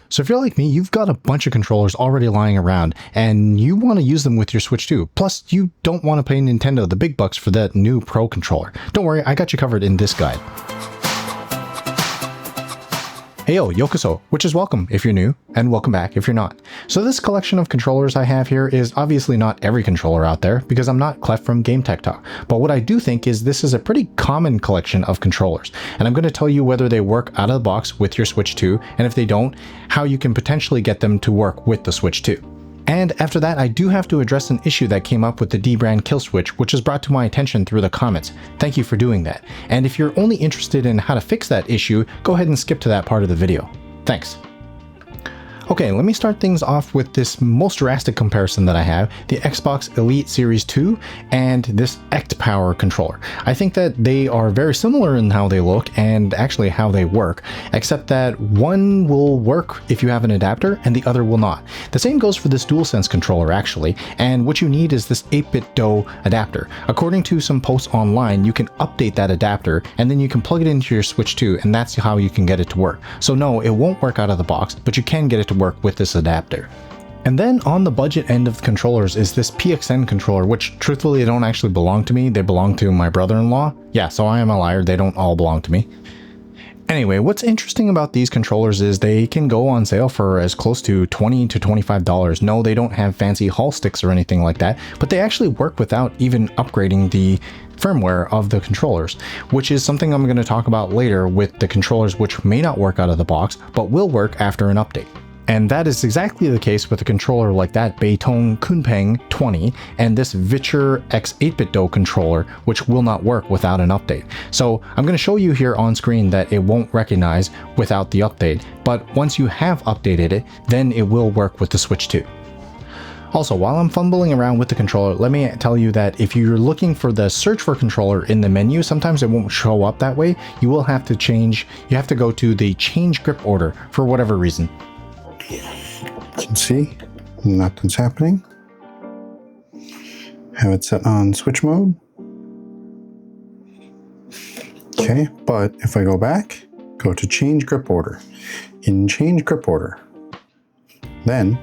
So if you're like me, you've got a bunch of controllers already lying around and you want to use them with your Switch too. Plus, you don't want to pay Nintendo the big bucks for that new Pro controller. Don't worry, I got you covered in this guide. Heyo, yokoso, which is welcome if you're new, and welcome back if you're not. So this collection of controllers I have here is obviously not every controller out there, because I'm not Clef from Game Tech Talk. But what I do think is this is a pretty common collection of controllers, and I'm going to tell you whether they work out of the box with your Switch 2, and if they don't, how you can potentially get them to work with the Switch 2. And after that, I do have to address an issue that came up with the Dbrand Killswitch, which was brought to my attention through the comments. Thank you for doing that. And if you're only interested in how to fix that issue, go ahead and skip to that part of the video. Thanks. Okay, let me start things off with this most drastic comparison that I have, the Xbox Elite Series 2 and this Power controller. I think that they are very similar in how they look and actually how they work, except that one will work if you have an adapter and the other will not. The same goes for this DualSense controller actually, and what you need is this 8-bit DOE adapter. According to some posts online, you can update that adapter and then you can plug it into your Switch 2, and that's how you can get it to work. So no, it won't work out of the box, but you can get it to work with this adapter. And then on the budget end of the controllers is this PXN controller, which truthfully they don't actually belong to me, they belong to my brother-in-law. Yeah, so I am a liar, they don't all belong to me. Anyway, what's interesting about these controllers is they can go on sale for as close to $20 to $25. No, they don't have fancy Hall sticks or anything like that, but they actually work without even upgrading the firmware of the controllers, which is something I'm going to talk about later with the controllers which may not work out of the box, but will work after an update. And that is exactly the case with a controller like that Beitong Kunpeng 20 and this Viture X 8-bit DOE controller, which will not work without an update. So I'm going to show you here on screen that it won't recognize without the update, but once you have updated it, then it will work with the Switch 2. Also, while I'm fumbling around with the controller, let me tell you that if you're looking for the search for controller in the menu, sometimes it won't show up that way. You will have to go to the change grip order for whatever reason. You can see nothing's happening. Have it set on switch mode. Okay, but if I go back, go to change grip order. In change grip order, then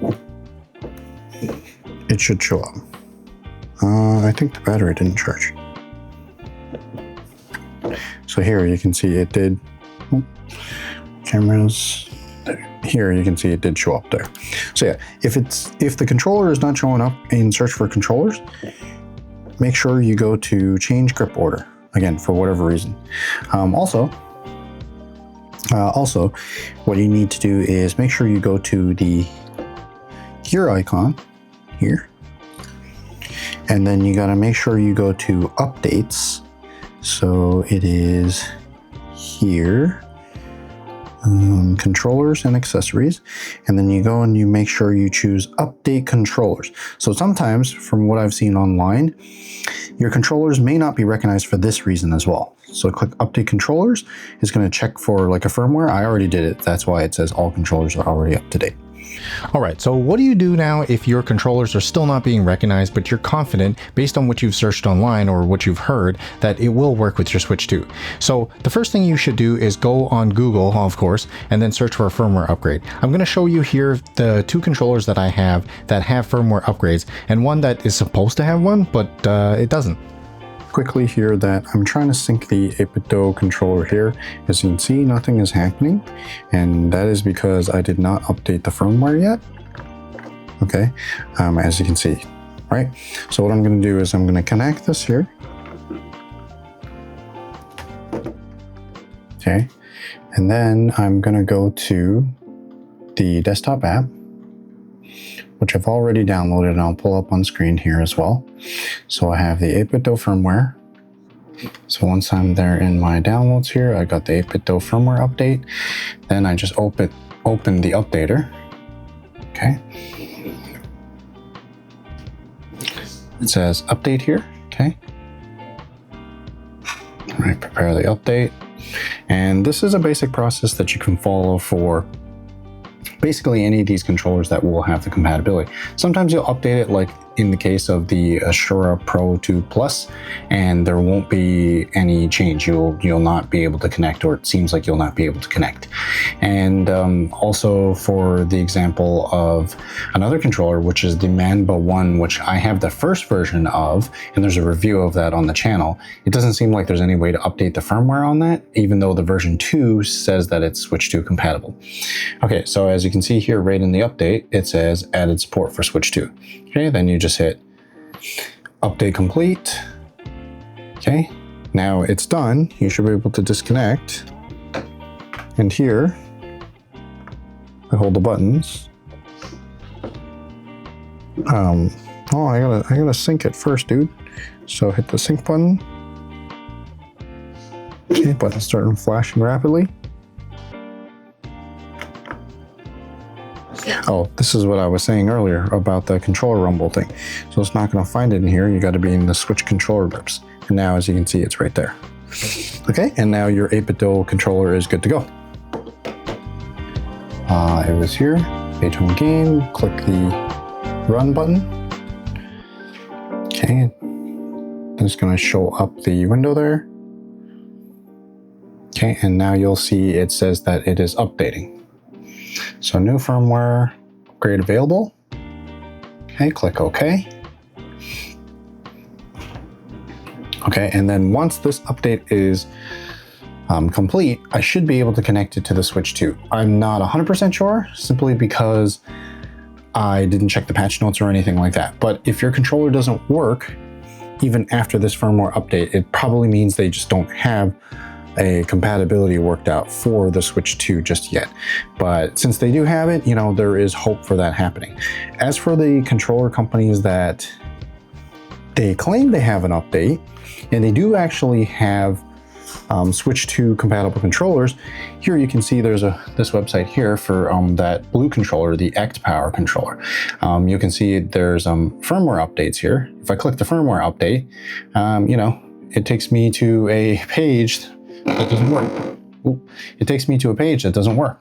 it should show up. I think the battery didn't charge. So here you can see it did. Cameras. Here you can see it did show up there. So yeah, if the controller is not showing up in search for controllers, make sure you go to change grip order again for whatever reason. Also, what you need to do is make sure you go to the gear icon here, and then you got to make sure you go to updates. So it is here. Controllers and accessories, and then you go and you make sure you choose update controllers. So sometimes from what I've seen online, your controllers may not be recognized for this reason as well. So click update controllers. It's going to check for like a firmware. I already did it. That's why it says all controllers are already up to date. All right, so what do you do now if your controllers are still not being recognized, but you're confident based on what you've searched online or what you've heard that it will work with your Switch 2? So the first thing you should do is go on Google, of course, and then search for a firmware upgrade. I'm going to show you here the two controllers that I have that have firmware upgrades, and one that is supposed to have one, but it doesn't. Quickly here that I'm trying to sync the 8-bit DOE controller here. As you can see, nothing is happening, and that is because I did not update the firmware yet. Okay, as you can see, right? So what I'm going to do is I'm going to connect this here. Okay, and then I'm going to go to the desktop app, which I've already downloaded, and I'll pull up on screen here as well. So I have the 8-bit DOE firmware. So once I'm there in my downloads here, I got the 8-bit DOE firmware update. Then I just open the updater. Okay. It says update here. Okay. All right, prepare the update. And this is a basic process that you can follow for basically any of these controllers that will have the compatibility. Sometimes you'll update it like in the case of the Ashura Pro 2 Plus, and there won't be any change. You'll not be able to connect, or it seems like you'll not be able to connect. And also for the example of another controller, which is the Manba 1, which I have the first version of, and there's a review of that on the channel. It doesn't seem like there's any way to update the firmware on that, even though the version 2 says that it's Switch 2 compatible. Okay, so as you can see here, right in the update, it says added support for Switch 2. Okay, then you just hit update complete. Okay, now it's done. You should be able to disconnect. And here, I hold the buttons. Oh, I gotta sync it first, dude. So hit the sync button. Okay, button starting flashing rapidly. Oh, this is what I was saying earlier about the controller rumble thing. So it's not going to find it in here. You got to be in the Switch controller grips. And now, as you can see, it's right there. Okay, and now your 8-bit DualSense controller is good to go. It was here. Beitong game. Click the run button. Okay, it's going to show up the window there. Okay, and now you'll see it says that it is updating. So new firmware upgrade available. Okay, click OK. Okay, and then once this update is complete, I should be able to connect it to the Switch 2. I'm not 100% sure, simply because I didn't check the patch notes or anything like that. But if your controller doesn't work, even after this firmware update, it probably means they just don't have a compatibility worked out for the Switch 2 just yet. But since they do have it, you know, there is hope for that happening. As for the controller companies that they claim they have an update, and they do actually have Switch 2 compatible controllers, here you can see there's this website here for that blue controller, the Act Power controller. You can see there's firmware updates here. If I click the firmware update, you know, it takes me to a page that doesn't work. Ooh, it takes me to a page that doesn't work.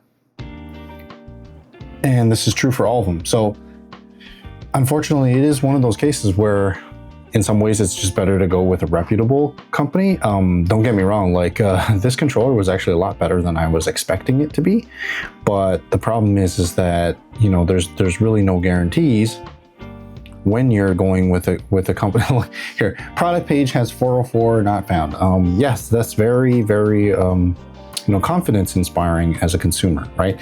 And this is true for all of them. So unfortunately, it is one of those cases where in some ways it's just better to go with a reputable company. Don't get me wrong, like this controller was actually a lot better than I was expecting it to be. But the problem is that, you know, there's really no guarantees when you're going with a company. Here, product page has 404 not found. Yes, that's very, very, you know, confidence inspiring as a consumer, right?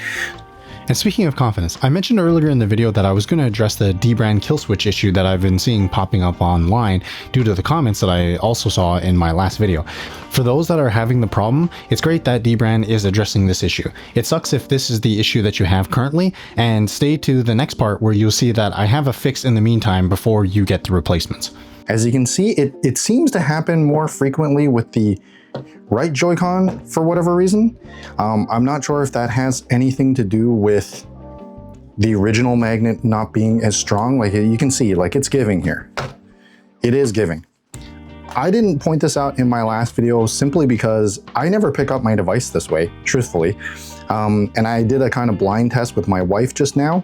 And speaking of confidence, I mentioned earlier in the video that I was going to address the Dbrand Killswitch issue that I've been seeing popping up online due to the comments that I also saw in my last video. For those that are having the problem, it's great that Dbrand is addressing this issue. It sucks if this is the issue that you have currently, and stay to the next part where you'll see that I have a fix in the meantime before you get the replacements. As you can see, it seems to happen more frequently with the right Joy-Con for whatever reason. I'm not sure if that has anything to do with the original magnet not being as strong. Like you can see, like it's giving here. It is giving. I didn't point this out in my last video simply because I never pick up my device this way, truthfully. And I did a kind of blind test with my wife just now.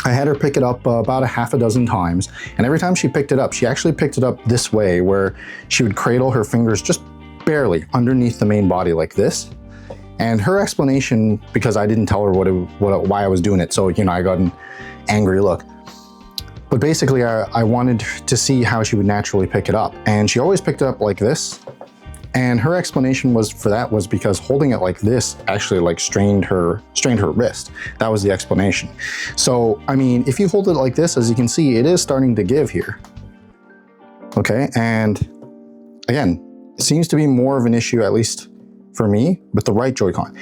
I had her pick it up about a half a dozen times, and every time she picked it up, she actually picked it up this way, where she would cradle her fingers just barely underneath the main body like this. And her explanation, because I didn't tell her why I was doing it, so, you know, I got an angry look. But basically, I wanted to see how she would naturally pick it up, and she always picked it up like this. And her explanation was because holding it like this actually like strained her wrist. That was the explanation. So, I mean, if you hold it like this, as you can see, it is starting to give here. Okay, and again, it seems to be more of an issue, at least for me, with the right Joy-Con.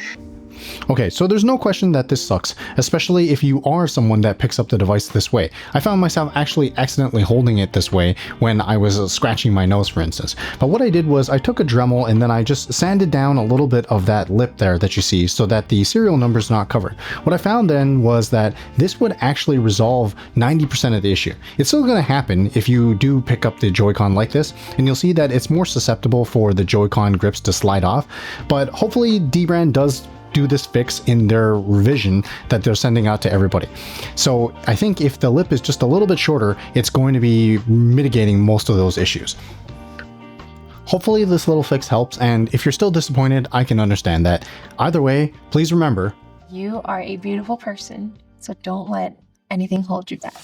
Okay, so there's no question that this sucks, especially if you are someone that picks up the device this way. I found myself actually accidentally holding it this way when I was scratching my nose, for instance. But what I did was I took a Dremel and then I just sanded down a little bit of that lip there that you see so that the serial number is not covered. What I found then was that this would actually resolve 90% of the issue. It's still going to happen if you do pick up the Joy-Con like this, and you'll see that it's more susceptible for the Joy-Con grips to slide off. But hopefully Dbrand does do this fix in their revision that they're sending out to everybody. So I think if the lip is just a little bit shorter, it's going to be mitigating most of those issues. Hopefully this little fix helps, and if you're still disappointed, I can understand that. Either way, please remember, you are a beautiful person, so don't let anything hold you back.